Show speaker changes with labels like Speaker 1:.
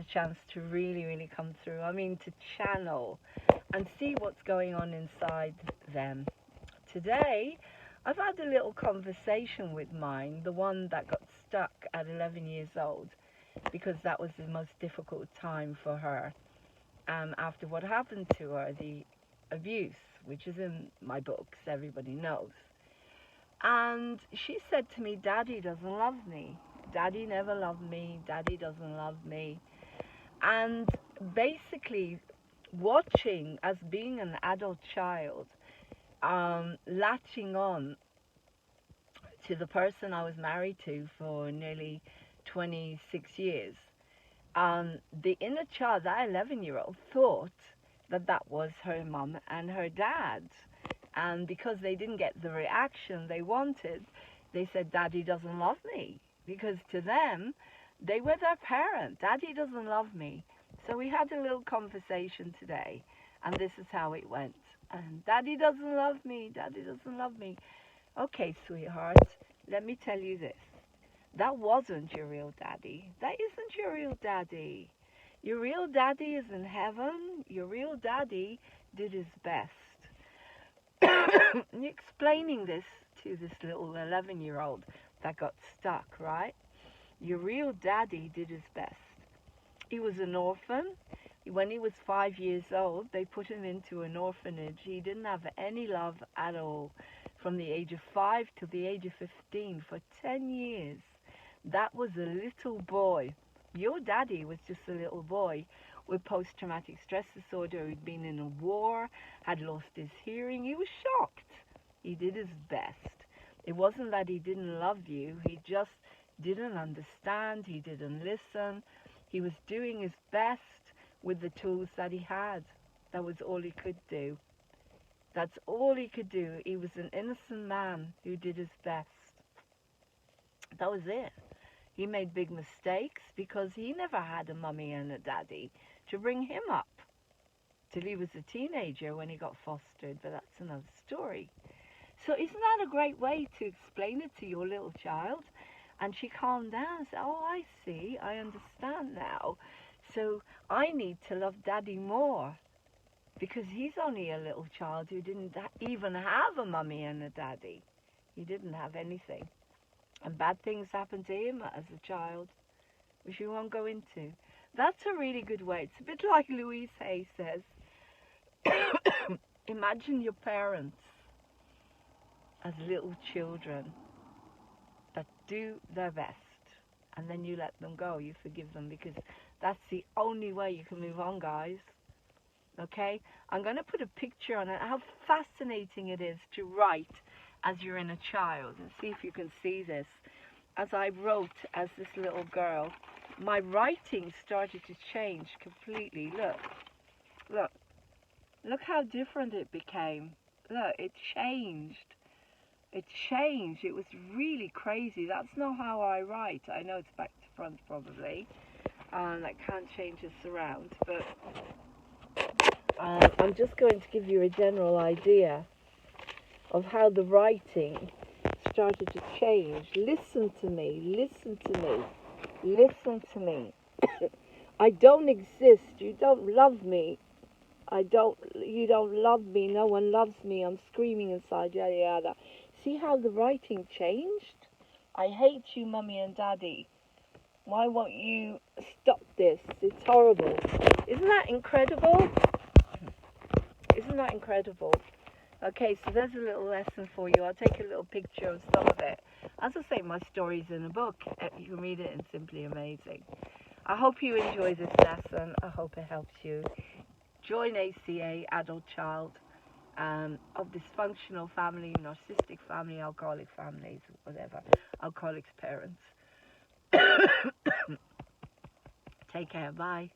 Speaker 1: a chance to really come through. I mean, to channel and see what's going on inside them. Today, I've had a little conversation with mine, the one that got stuck at 11 years old, because that was the most difficult time for her after what happened to her, the abuse, which is in my books, everybody knows. And she said to me, Daddy doesn't love me. Daddy never loved me. Daddy doesn't love me. And basically, watching as being an adult child, latching on to the person I was married to for nearly 26 years, the inner child, that 11-year-old, thought that that was her mum and her dad. And because they didn't get the reaction they wanted, they said, Daddy doesn't love me. Because to them, they were their parent. Daddy doesn't love me. So we had a little conversation today, and this is how it went. And Daddy doesn't love me. Daddy doesn't love me. Okay, sweetheart, let me tell you this. That wasn't your real daddy. That isn't your real daddy. Your real daddy is in heaven. Your real daddy did his best. Explaining this to this little 11-year-old that got stuck, right? Your real daddy did his best. He was an orphan. When he was 5 years old, they put him into an orphanage. He didn't have any love at all from the age of 5 to the age of 15 for 10 years. That was a little boy. Your daddy was just a little boy with post-traumatic stress disorder, who'd been in a war, had lost his hearing. He was shocked. He did his best. It wasn't that he didn't love you. He just didn't understand. He didn't listen. He was doing his best with the tools that he had. That was all he could do. That's all he could do. He was an innocent man who did his best. That was it. He made big mistakes because he never had a mummy and a daddy to bring him up till he was a teenager when he got fostered, but that's another story. So isn't that a great way to explain it to your little child? And she calmed down and said, oh, I see, I understand now. So I need to love Daddy more because he's only a little child who didn't even have a mummy and a daddy. He didn't have anything. And bad things happened to him as a child, which we won't go into. That's a really good way. It's a bit like Louise Hay says. Imagine your parents as little children that do their best, and then you let them go. You forgive them, because that's the only way you can move on, guys. Okay? I'm going to put a picture on it, how fascinating it is to write as you're in a child, and see if you can see this. As I wrote as this little girl, my writing started to change completely. Look how different it became. Look, it changed. It changed. It was really crazy. That's not how I write. I know it's back to front probably, and I can't change this around, but I'm just going to give you a general idea of how the writing started to change. Listen to me, listen to me, listen to me. I don't exist. You don't love me. You don't love me. No one loves me. I'm screaming inside, yada yada. See how the writing changed? I hate you, Mummy and Daddy. Why won't you stop this? It's horrible. Isn't that incredible? Isn't that incredible? Okay, so there's a little lesson for you. I'll take a little picture of some of it. As I say, my story's in a book. You can read it, and Simply Amazing. I hope you enjoy this lesson. I hope it helps you. Join ACA, adult child, of dysfunctional family, narcissistic family, alcoholic families, whatever, alcoholics' parents. Take care. Bye.